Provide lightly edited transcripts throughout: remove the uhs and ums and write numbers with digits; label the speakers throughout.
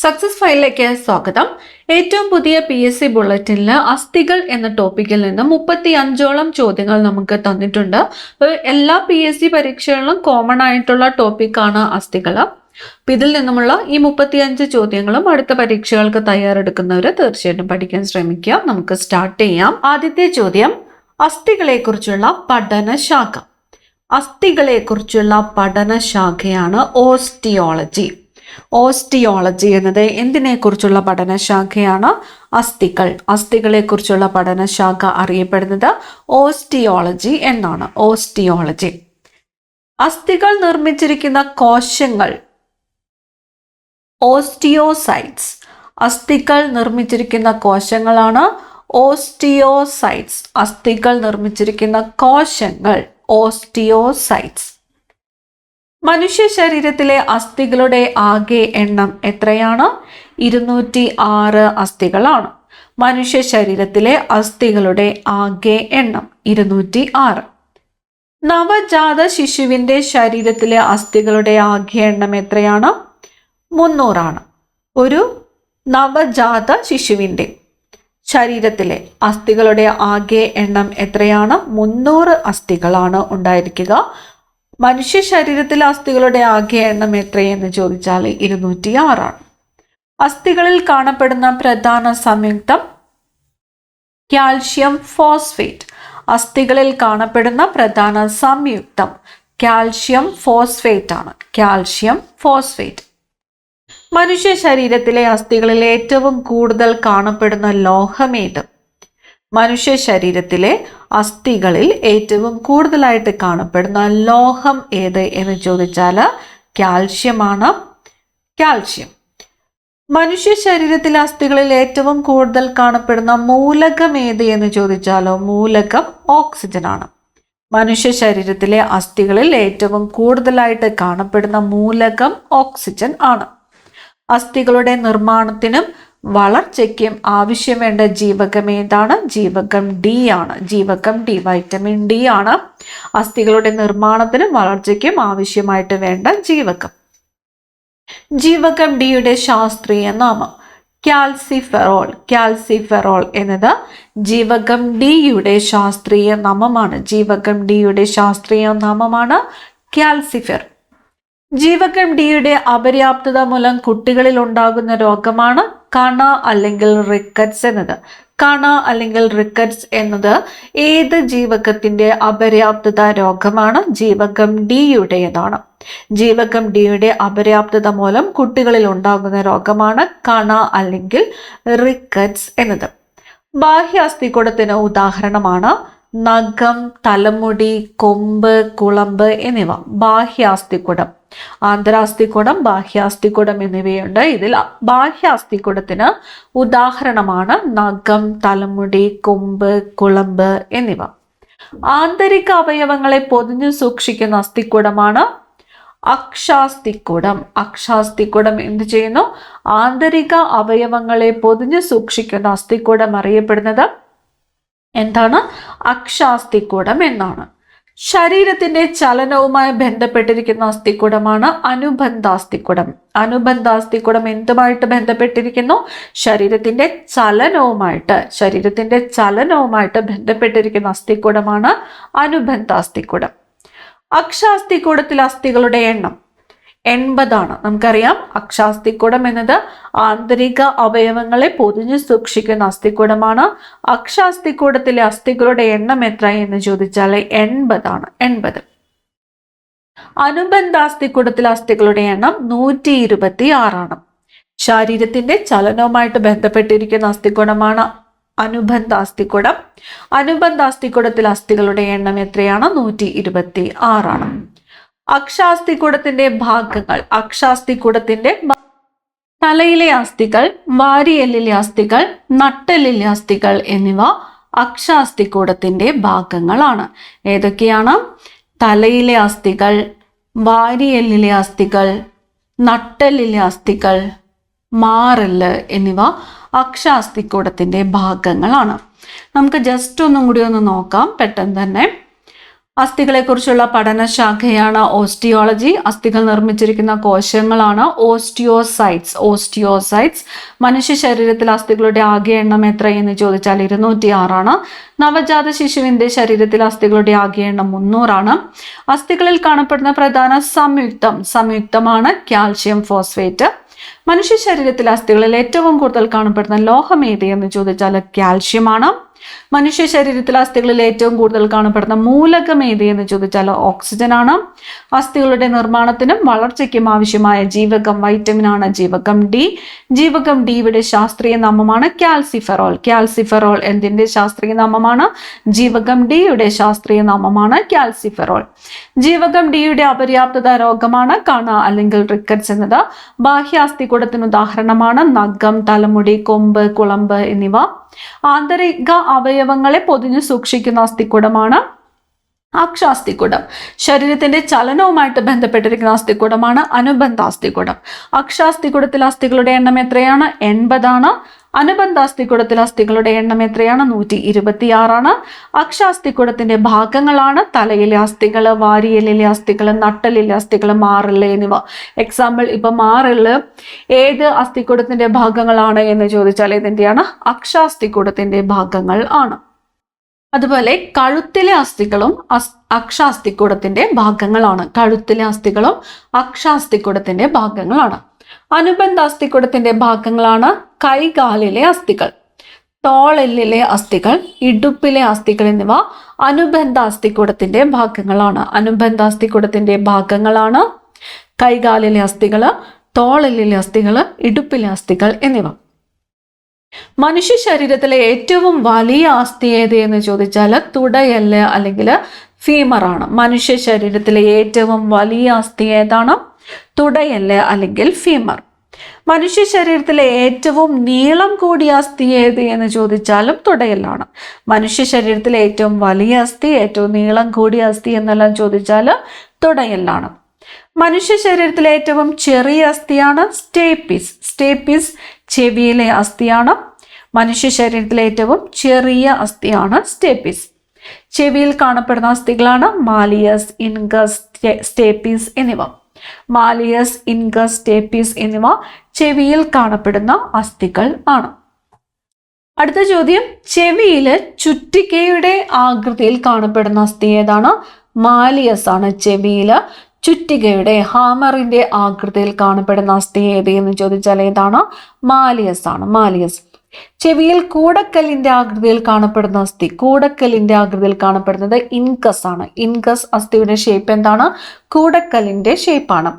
Speaker 1: Success ഫയലിലേക്ക് സ്വാഗതം. ഏറ്റവും പുതിയ PSC ബുള്ളറ്റിനിൽ അസ്ഥികൾ എന്ന ടോപ്പിക്കിൽ നിന്ന് 35ഓളം ചോദ്യങ്ങൾ നമുക്ക് തന്നിട്ടുണ്ട്. എല്ലാ PSC പരീക്ഷകളിലും കോമൺ ആയിട്ടുള്ള ടോപ്പിക്കാണ് അസ്ഥികൾ. ഇതിൽ നിന്നുമുള്ള ഈ 35 ചോദ്യങ്ങളും അടുത്ത പരീക്ഷകൾക്ക് തയ്യാറെടുക്കുന്നവർ തീർച്ചയായിട്ടും പഠിക്കാൻ ശ്രമിക്കുക. നമുക്ക് സ്റ്റാർട്ട് ചെയ്യാം. ആദ്യത്തെ ചോദ്യം, അസ്ഥികളെക്കുറിച്ചുള്ള പഠനശാഖ. അസ്ഥികളെക്കുറിച്ചുള്ള പഠനശാഖയാണ് ഓസ്റ്റിയോളജി. ഓസ്റ്റിയോളജി എന്നത് എന്തിനെക്കുറിച്ചുള്ള പഠനശാഖയാണ്? അസ്ഥികൾ. അസ്ഥികളെക്കുറിച്ചുള്ള പഠനശാഖ അറിയപ്പെടുന്നത് ഓസ്റ്റിയോളജി എന്നാണ്. ഓസ്റ്റിയോളജി. അസ്ഥികൾ നിർമ്മിച്ചിരിക്കുന്ന കോശങ്ങൾ ഓസ്റ്റിയോസൈറ്റ്സ്. അസ്ഥികൾ നിർമ്മിച്ചിരിക്കുന്ന കോശങ്ങളാണ് ഓസ്റ്റിയോസൈറ്റ്സ്. അസ്ഥികൾ നിർമ്മിച്ചിരിക്കുന്ന കോശങ്ങൾ ഓസ്റ്റിയോസൈറ്റ്സ്. മനുഷ്യ ശരീരത്തിലെ അസ്ഥികളുടെ ആകെ എണ്ണം എത്രയാണ്? 206 അസ്ഥികളാണ്. മനുഷ്യ ശരീരത്തിലെ അസ്ഥികളുടെ ആകെ എണ്ണം 206. നവജാത ശിശുവിന്റെ ശരീരത്തിലെ അസ്ഥികളുടെ ആകെ എണ്ണം എത്രയാണ്? 300 ആണ്. ഒരു നവജാത ശിശുവിന്റെ ശരീരത്തിലെ അസ്ഥികളുടെ ആകെ എണ്ണം എത്രയാണ്? 300 അസ്ഥികളാണ് ഉണ്ടായിരിക്കുക. മനുഷ്യ ശരീരത്തിലെ അസ്ഥികളുടെ ആകെ എണ്ണം എത്രയെന്ന് ചോദിച്ചാൽ 206 ആണ്. അസ്ഥികളിൽ കാണപ്പെടുന്ന പ്രധാന സംയുക്തം കാൽഷ്യം ഫോസ്ഫേറ്റ്. അസ്ഥികളിൽ കാണപ്പെടുന്ന പ്രധാന സംയുക്തം കാൽഷ്യം ഫോസ്ഫേറ്റ് ആണ്. Calcium phosphate. മനുഷ്യ ശരീരത്തിലെ അസ്ഥികളിൽ ഏറ്റവും കൂടുതൽ കാണപ്പെടുന്ന ലോഹമേത്? മനുഷ്യ ശരീരത്തിലെ അസ്ഥികളിൽ ഏറ്റവും കൂടുതലായിട്ട് കാണപ്പെടുന്ന ലോഹം ഏത് എന്ന് ചോദിച്ചാൽ കാൽഷ്യമാണ്. കാൽഷ്യം. മനുഷ്യ ശരീരത്തിലെ അസ്ഥികളിൽ ഏറ്റവും കൂടുതൽ കാണപ്പെടുന്ന മൂലകം ഏത് എന്ന് ചോദിച്ചാലോ മൂലകം ഓക്സിജൻ ആണ്. മനുഷ്യ ശരീരത്തിലെ അസ്ഥികളിൽ ഏറ്റവും കൂടുതലായിട്ട് കാണപ്പെടുന്ന മൂലകം ഓക്സിജൻ ആണ്. അസ്ഥികളുടെ നിർമ്മാണത്തിനും വളർച്ചയ്ക്കും ആവശ്യം വേണ്ട ജീവകം ഏതാണ്? ജീവകം D ആണ്. ജീവകം D, വൈറ്റമിൻ D ആണ് അസ്ഥികളുടെ നിർമ്മാണത്തിനും വളർച്ചയ്ക്കും ആവശ്യമായിട്ട് വേണ്ട ജീവകം. ജീവകം Dയുടെ ശാസ്ത്രീയ നാമം കാൽസിഫെറോൾ. കാൽസിഫെറോൾ എന്നത് ജീവകം Dയുടെ ശാസ്ത്രീയ നാമമാണ്. ജീവകം Dയുടെ ശാസ്ത്രീയ നാമമാണ് കാൽസിഫെർ. ജീവകം Dയുടെ അപര്യാപ്തത മൂലം കുട്ടികളിൽ ഉണ്ടാകുന്ന രോഗമാണ് കണ അല്ലെങ്കിൽ റിക്കറ്റ്സ് എന്നത്. കണ അല്ലെങ്കിൽ റിക്കറ്റ്സ് എന്നത് ഏത് ജീവകത്തിന്റെ അപര്യാപ്തത രോഗമാണ്? ജീവകം Dയുടേതാണ്. ജീവകം Dയുടെ അപര്യാപ്തത മൂലം കുട്ടികളിൽ ഉണ്ടാകുന്ന രോഗമാണ് കണ അല്ലെങ്കിൽ റിക്കറ്റ്സ് എന്നത്. ബാഹ്യാസ്ഥികൂടത്തിന് ഉദാഹരണമാണ് നഖം, തലമുടി, കൊമ്പ്, കുളമ്പ് എന്നിവ. ബാഹ്യാസ്ഥികൂടം. ആന്തരാസ്ഥികൂടം, ബാഹ്യാസ്ഥികൂടം എന്നിവയുണ്ട്. ഇതിൽ ബാഹ്യാസ്ഥികൂടത്തിന് ഉദാഹരണമാണ് നഖം, തലമുടി, കൊമ്പ്, കുളമ്പ് എന്നിവ. ആന്തരിക അവയവങ്ങളെ പൊതിഞ്ഞു സൂക്ഷിക്കുന്ന അസ്ഥികൂടമാണ് അക്ഷാസ്ഥികൂടം. അക്ഷാസ്ഥികൂടം എന്ത് ചെയ്യുന്നു? ആന്തരിക അവയവങ്ങളെ പൊതിഞ്ഞു സൂക്ഷിക്കുന്ന അസ്ഥികൂടം അറിയപ്പെടുന്നത് എന്താണ്? അക്ഷാസ്ഥികൂടം എന്നാണ്. ശരീരത്തിന്റെ ചലനവുമായി ബന്ധപ്പെട്ടിരിക്കുന്ന അസ്ഥികൂടമാണ് അനുബന്ധാസ്ഥികൂടം. അനുബന്ധാസ്ഥികൂടം എന്തുമായിട്ട് ബന്ധപ്പെട്ടിരിക്കുന്നു? ശരീരത്തിന്റെ ചലനവുമായിട്ട് ബന്ധപ്പെട്ടിരിക്കുന്ന അസ്ഥികൂടമാണ് അനുബന്ധാസ്ഥികൂടം. അക്ഷാസ്ഥികൂടത്തിലെ അസ്ഥികളുടെ എണ്ണം 80 ആണ്. നമുക്കറിയാം അക്ഷാസ്ഥികൂടം എന്നത് ആന്തരിക അവയവങ്ങളെ പൊതിഞ്ഞു സൂക്ഷിക്കുന്ന അസ്ഥികൂടമാണ്. അക്ഷാസ്ഥികൂടത്തിലെ അസ്ഥികളുടെ എണ്ണം എത്ര എന്ന് ചോദിച്ചാൽ 80 ആണ്. 80. അനുബന്ധാസ്ഥികൂടത്തിലെ അസ്ഥികളുടെ എണ്ണം 126 ആണ്. ശരീരത്തിന്റെ ചലനവുമായിട്ട് ബന്ധപ്പെട്ടിരിക്കുന്ന അസ്ഥികൂടമാണ് അനുബന്ധാസ്ഥികൂടം. അനുബന്ധാസ്ഥികൂടത്തിലെ അസ്ഥികളുടെ എണ്ണം എത്രയാണ്? 126 ആണ്. അക്ഷാസ്ഥികൂടത്തിന്റെ ഭാഗങ്ങൾ. അക്ഷാസ്ഥികൂടത്തിന്റെ തലയിലെ അസ്ഥികൾ, വാരിയെല്ലിലെ അസ്ഥികൾ, നട്ടെല്ലിലെ അസ്ഥികൾ എന്നിവ അക്ഷാസ്ഥികൂടത്തിന്റെ ഭാഗങ്ങളാണ്. ഏതൊക്കെയാണ്? തലയിലെ അസ്ഥികൾ, വാരിയെല്ലിലെ അസ്ഥികൾ, നട്ടെല്ലിലെ അസ്ഥികൾ, മാറല് എന്നിവ അക്ഷാസ്ഥികൂടത്തിന്റെ ഭാഗങ്ങളാണ്. നമുക്ക് ജസ്റ്റ് ഒന്നും കൂടി ഒന്ന് നോക്കാം പെട്ടെന്ന് തന്നെ. അസ്ഥികളെക്കുറിച്ചുള്ള പഠനശാഖയാണ് ഓസ്റ്റിയോളജി. അസ്ഥികൾ നിർമ്മിച്ചിരിക്കുന്ന കോശങ്ങളാണ് ഓസ്റ്റിയോസൈറ്റ്സ്. മനുഷ്യ ശരീരത്തിൽ അസ്ഥികളുടെ ആകെ എണ്ണം എത്രയെന്ന് ചോദിച്ചാൽ 206 നവജാത ശിശുവിന്റെ ശരീരത്തിൽ അസ്ഥികളുടെ ആകെ എണ്ണം 300 അസ്ഥികളിൽ കാണപ്പെടുന്ന പ്രധാന സംയുക്തമാണ് കാൽഷ്യം ഫോസ്ഫേറ്റ്. മനുഷ്യ ശരീരത്തിലെ അസ്ഥികളിൽ ഏറ്റവും കൂടുതൽ കാണപ്പെടുന്ന ലോഹം ഏത് എന്ന് ചോദിച്ചാൽ കാൽഷ്യമാണ്. മനുഷ്യ ശരീരത്തിലെ അസ്ഥികളിൽ ഏറ്റവും കൂടുതൽ കാണപ്പെടുന്ന മൂലകം ഏത് എന്ന് ചോദിച്ചാൽ ഓക്സിജൻ ആണ്. അസ്ഥികളുടെ നിർമ്മാണത്തിനും വളർച്ചയ്ക്കും ആവശ്യമായ ജീവകം വൈറ്റമിനാണ് ജീവകം ഡി. ജീവകം ഡിയുടെ ശാസ്ത്രീയ നാമമാണ് കാൽസിഫെറോൾ എന്തിന്റെ ശാസ്ത്രീയ നാമമാണ്? ജീവകം ഡിയുടെ ശാസ്ത്രീയ നാമമാണ് കാൽസിഫെറോൾ. ജീവകം ഡിയുടെ അപര്യാപ്തത രോഗമാണ് കണ അല്ലെങ്കിൽ റിക്കറ്റ്സ് എന്നത്. ബാഹ്യാസ്ഥികൂടത്തിന് ഉദാഹരണമാണ് നഖം, തലമുടി, കൊമ്പ്, കുളമ്പ് എന്നിവ. ആന്തരിക അവയവങ്ങളെ പൊതിഞ്ഞു സൂക്ഷിക്കുന്ന അസ്ഥികൂടമാണ് അക്ഷാസ്ഥികൂടം. ശരീരത്തിന്റെ ചലനവുമായിട്ട് ബന്ധപ്പെട്ടിരിക്കുന്ന അസ്ഥികൂടമാണ് അനുബന്ധാസ്ഥികൂടം. അക്ഷാസ്ഥികൂടത്തിൽ അസ്ഥികളുടെ എണ്ണം എത്രയാണ്? 80. അനുബന്ധാസ്ഥികൂടത്തിൽ അസ്ഥികളുടെ എണ്ണം എത്രയാണ്? 126. അക്ഷാസ്ഥികൂടത്തിന്റെ ഭാഗങ്ങളാണ് തലയിലെ അസ്ഥികൾ, വാരിയലിലെ അസ്ഥികൾ, നട്ടലിലെ അസ്ഥികൾ, മാറില് എന്നിവ. എക്സാമ്പിൾ, ഇപ്പൊ മാറില് ഏത് അസ്ഥികൂടത്തിന്റെ ഭാഗങ്ങളാണ് എന്ന് ചോദിച്ചാൽ ഇതിന്റെയാണ് അക്ഷാസ്ഥികൂടത്തിന്റെ ഭാഗങ്ങൾ ആണ്. അതുപോലെ കഴുത്തിലെ അസ്ഥികളും അക്ഷാസ്ഥികൂടത്തിന്റെ ഭാഗങ്ങളാണ്. അനുബന്ധ അസ്ഥികൂടത്തിന്റെ ഭാഗങ്ങളാണ് കൈകാലിലെ അസ്ഥികൾ, തോളെല്ലിലെ അസ്ഥികൾ, ഇടുപ്പിലെ അസ്ഥികൾ എന്നിവ അനുബന്ധ അസ്ഥികൂടത്തിന്റെ ഭാഗങ്ങളാണ്. കൈകാലിലെ അസ്ഥികൾ, തോളെല്ലിലെ അസ്ഥികൾ, ഇടുപ്പിലെ അസ്ഥികൾ എന്നിവ. മനുഷ്യ ശരീരത്തിലെ ഏറ്റവും വലിയ അസ്ഥി ഏത് എന്ന് ചോദിച്ചാൽ തുടയെല്ല് അല്ലെങ്കിൽ ഫീമർ ആണ്. മനുഷ്യ ശരീരത്തിലെ ഏറ്റവും വലിയ അസ്ഥി ഏതാണ്? തുടയെല്ല് അല്ലെങ്കിൽ ഫീമർ. മനുഷ്യ ശരീരത്തിലെ ഏറ്റവും നീളം കൂടിയ അസ്ഥി ഏത് എന്ന് ചോദിച്ചാലും തുടയെല്ലാണ്. മനുഷ്യ ശരീരത്തിലെ ഏറ്റവും വലിയ അസ്ഥി, ഏറ്റവും നീളം കൂടിയ അസ്ഥി എന്നെല്ലാം ചോദിച്ചാൽ തുടയെല്ലാണ്. മനുഷ്യ ശരീരത്തിലെ ഏറ്റവും ചെറിയ അസ്ഥിയാണ് സ്റ്റേപ്പിസ് ചെവിയിലെ അസ്ഥിയാണ്. മനുഷ്യ ശരീരത്തിലെ ഏറ്റവും ചെറിയ അസ്ഥിയാണ് സ്റ്റേപ്പിസ്. ചെവിയിൽ കാണപ്പെടുന്ന അസ്ഥികളാണ് മാലിയസ്, ഇൻഗസ്, സ്റ്റേപ്പിസ് എന്നിവ ചെവിയിൽ കാണപ്പെടുന്ന അസ്ഥികൾ ആണ്. അടുത്ത ചോദ്യം, ചെവിയില് ചുറ്റികയുടെ ആകൃതിയിൽ കാണപ്പെടുന്ന അസ്ഥി ഏതാണ്? മാലിയസ് ആണ്. ചെവിയില് ചുറ്റികയുടെ ഹാമറിന്റെ ആകൃതിയിൽ കാണപ്പെടുന്ന അസ്ഥി ഏത് എന്ന് ചോദിച്ചാൽ ഏതാണ്? മാലിയസ് ആണ്. ചെവിയിൽ കൂടക്കല്ലിന്റെ ആകൃതിയിൽ കാണപ്പെടുന്നത് ഇൻകസ് ആണ്. ഇൻകസ് അസ്ഥിയുടെ ഷേപ്പ് എന്താണ്? കൂടക്കല്ലിന്റെ ഷേപ്പാണ്.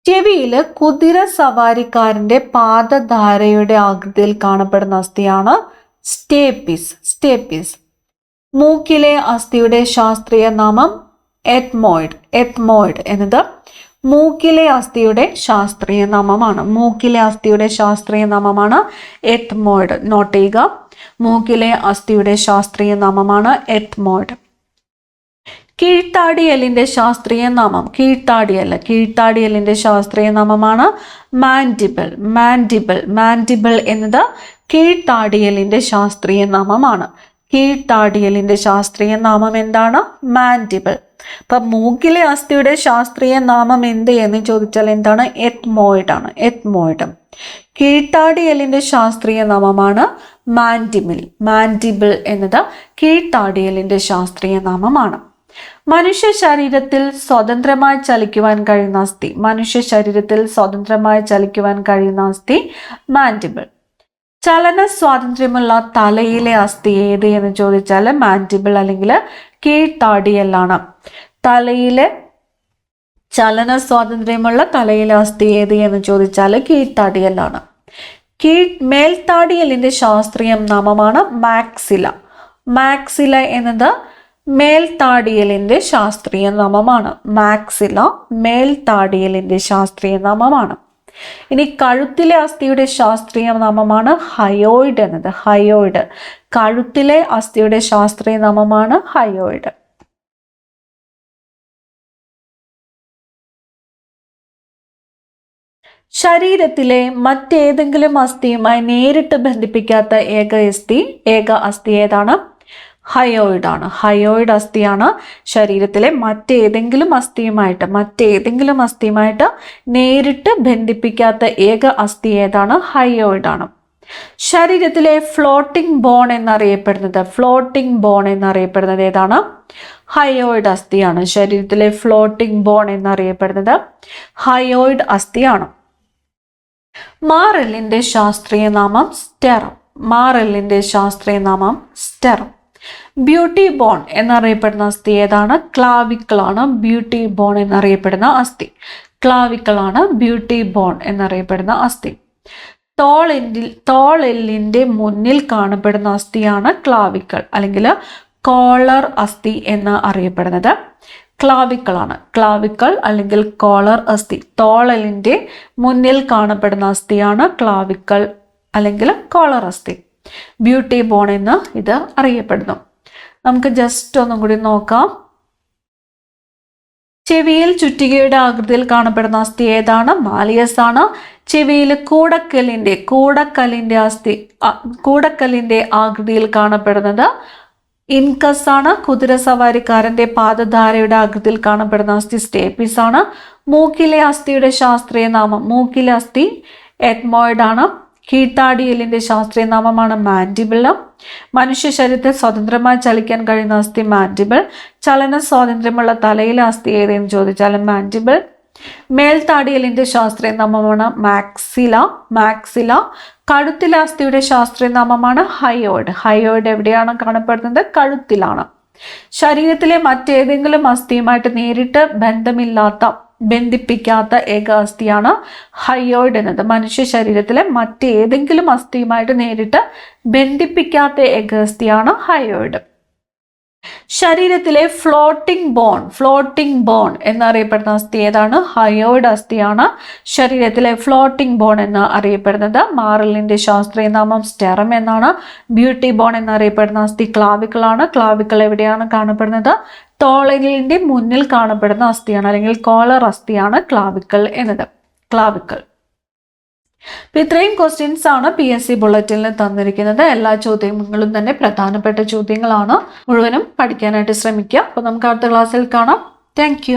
Speaker 1: ചെവിയില് കുതിര സവാരിക്കാരന്റെ പാദധാരയുടെ ആകൃതിയിൽ കാണപ്പെടുന്ന അസ്ഥിയാണ് സ്റ്റേപ്പിസ്. മൂക്കിലെ അസ്ഥിയുടെ ശാസ്ത്രീയ നാമം എത്മോയിഡ് എന്നത് മൂക്കിലെ അസ്ഥിയുടെ ശാസ്ത്രീയ നാമമാണ്. എത്മോയിഡ്. നോട്ട് ചെയ്യുക, മൂക്കിലെ അസ്ഥിയുടെ ശാസ്ത്രീയ നാമമാണ് എത്മോയിഡ്. കീഴ്ത്താടിയെല്ലിന്റെ ശാസ്ത്രീയ നാമം കീഴ്ത്താടിയെല്ലിന്റെ ശാസ്ത്രീയ നാമമാണ് മാൻഡിബിൾ എന്നത് കീഴ്ത്താടിയെല്ലിന്റെ ശാസ്ത്രീയ നാമമാണ്. കീഴ്ത്താടിയെല്ലിന്റെ ശാസ്ത്രീയ നാമം എന്താണ്? മാൻഡിബിൾ. അപ്പൊ മൂക്കിലെ അസ്ഥിയുടെ ശാസ്ത്രീയ നാമം എന്ത് എന്ന് ചോദിച്ചാൽ എന്താണ്? എത്മോയിഡ്. കീഴ്ത്താടിയെല്ലിന്റെ ശാസ്ത്രീയ നാമമാണ് മാൻഡിബിൾ എന്നത് കീഴ്ത്താടിയെല്ലിന്റെ ശാസ്ത്രീയ നാമമാണ്. മനുഷ്യ ശരീരത്തിൽ സ്വതന്ത്രമായി ചലിക്കുവാൻ കഴിയുന്ന അസ്ഥി മാൻഡിബിൾ. ചലന സ്വാതന്ത്ര്യമുള്ള തലയിലെ അസ്ഥി ഏത് എന്ന് ചോദിച്ചാൽ മാൻഡിബിൾ അല്ലെങ്കിൽ കീഴ്ത്താടിയെല്ലാണ്. തലയിലെ ചലന സ്വാതന്ത്ര്യമുള്ള തലയിലെ അസ്ഥി ഏത് എന്ന് ചോദിച്ചാൽ കീഴ്ത്താടിയെല്ലാണ്. മേൽത്താടിയെല്ലിന്റെ ശാസ്ത്രീയ നാമമാണ് മാക്സില എന്നത് മേൽത്താടിയെല്ലിന്റെ ശാസ്ത്രീയ നാമമാണ്. ഇനി കഴുത്തിലെ അസ്ഥിയുടെ ശാസ്ത്രീയ നാമമാണ് ഹയോയിഡ്. കഴുത്തിലെ അസ്ഥിയുടെ ശാസ്ത്രീയ നാമമാണ് ഹയോയിഡ്. ശരീരത്തിലെ മറ്റേതെങ്കിലും അസ്ഥിയുമായി നേരിട്ട് ബന്ധിപ്പിക്കാത്ത ഏക അസ്ഥി ഏതാണ്? ഹയോയിഡ് ആണ്. ഹയോയിഡ് അസ്ഥിയാണ് ശരീരത്തിലെ മറ്റേതെങ്കിലും അസ്ഥിയുമായിട്ട് നേരിട്ട് ബന്ധിപ്പിക്കാത്ത ഏക അസ്ഥി ഏതാണ്? ഹയോയിഡ് ആണ്. ശരീരത്തിലെ ഫ്ലോട്ടിംഗ് ബോൺ എന്നറിയപ്പെടുന്നത് ഏതാണ്? ഹയോയിഡ് അസ്ഥിയാണ്. ശരീരത്തിലെ ഫ്ലോട്ടിംഗ് ബോൺ എന്നറിയപ്പെടുന്നത് ഹയോയിഡ് അസ്ഥിയാണ്. മാറെല്ലിന്റെ ശാസ്ത്രീയ നാമം സ്റ്റെറം. ബ്യൂട്ടി ബോൺ എന്നറിയപ്പെടുന്ന അസ്ഥി ഏതാണ്? ക്ലാവിക്കിൾ ആണ് ബ്യൂട്ടി ബോൺ എന്നറിയപ്പെടുന്ന അസ്ഥി. തോളെല്ലിന്റെ മുന്നിൽ കാണപ്പെടുന്ന അസ്ഥിയാണ് ക്ലാവിക്കിൾ അല്ലെങ്കിൽ കോളർ അസ്ഥി എന്ന് അറിയപ്പെടുന്നത് ക്ലാവിക്കിൾ ആണ്. ക്ലാവിക്കിൾ അല്ലെങ്കിൽ കോളർ അസ്ഥി. തോളെല്ലിന്റെ മുന്നിൽ കാണപ്പെടുന്ന അസ്ഥിയാണ് ക്ലാവിക്കിൾ അല്ലെങ്കിൽ കോളർ അസ്ഥി. ബ്യൂട്ടി ബോൺ എന്ന് ഇത് അറിയപ്പെടുന്നു. നമുക്ക് ജസ്റ്റ് ഒന്നും കൂടി നോക്കാം. ചെവിയിൽ ചുറ്റികയുടെ ആകൃതിയിൽ കാണപ്പെടുന്ന അസ്ഥി ഏതാണ്? മാലിയസ് ആണ്. ചെവിയിൽ കൂടക്കല്ലിന്റെ ആകൃതിയിൽ കാണപ്പെടുന്നത് ഇൻകസ് ആണ്. കുതിരസവാരിക്കാരന്റെ പാദധാരയുടെ ആകൃതിയിൽ കാണപ്പെടുന്ന അസ്ഥി സ്റ്റേപ്പിസ് ആണ്. മൂക്കിലെ അസ്ഥിയുടെ ശാസ്ത്രീയ നാമം എത്മോയിഡ് ആണ്. കീഴ്ത്താടിയെല്ലിന്റെ ശാസ്ത്രീയ നാമമാണ് മാൻഡിബിൾ. മനുഷ്യ ശരീരത്തിൽ സ്വതന്ത്രമായി ചലിക്കാൻ കഴിയുന്ന അസ്ഥി മാൻഡിബിൾ. ചലന സ്വാതന്ത്ര്യമുള്ള തലയിലെ അസ്ഥി ഏതെന്ന് ചോദിച്ചാലും മാൻഡിബിൾ. മേൽത്താടിയെല്ലിന്റെ ശാസ്ത്രീയ നാമമാണ് മാക്സില. കഴുത്തിലെ അസ്ഥിയുടെ ശാസ്ത്രീയ നാമമാണ് ഹയോയിഡ് എവിടെയാണ് കാണപ്പെടുന്നത്? കഴുത്തിലാണ്. ശരീരത്തിലെ മറ്റേതെങ്കിലും അസ്ഥിയുമായിട്ട് നേരിട്ട് ബന്ധിപ്പിക്കാത്ത ഏക അസ്ഥിയാണ് ഹയോയിഡ് എന്നത്. മനുഷ്യ ശരീരത്തിലെ മറ്റേതെങ്കിലും അസ്ഥിയുമായിട്ട് നേരിട്ട് ബന്ധിപ്പിക്കാത്ത ഏക അസ്ഥിയാണ് ഹയോയിഡ്. ശരീരത്തിലെ ഫ്ലോട്ടിംഗ് ബോൺ എന്നറിയപ്പെടുന്ന അസ്ഥി ഏതാണ്? ഹയോയിഡ് അസ്ഥിയാണ് ശരീരത്തിലെ ഫ്ലോട്ടിംഗ് ബോൺ എന്ന് അറിയപ്പെടുന്നത്. മാറലിന്റെ ശാസ്ത്രീയ നാമം സ്റ്റെറം എന്നാണ്. ബ്യൂട്ടി ബോൺ എന്നറിയപ്പെടുന്ന അസ്ഥി ക്ലാവിക്കിൾ ആണ്. ക്ലാവിക്കിൾ എവിടെയാണ് കാണപ്പെടുന്നത്? തോളെല്ലിന്റെ മുന്നിൽ കാണപ്പെടുന്ന അസ്ഥിയാണ് അല്ലെങ്കിൽ കോളർ അസ്ഥിയാണ് ക്ലാവിക്കിൾ എന്നത്. ഇത്രയും ക്വസ്റ്റ്യൻസ് ആണ് PSC ബുള്ളറ്റിനിൽ തന്നിരിക്കുന്നത്. എല്ലാ ചോദ്യങ്ങളും തന്നെ പ്രധാനപ്പെട്ട ചോദ്യങ്ങളാണ്. മുഴുവനും പഠിക്കാനായിട്ട് ശ്രമിക്കുക. അപ്പോൾ നമുക്ക് അടുത്ത ക്ലാസ്സിൽ കാണാം. താങ്ക്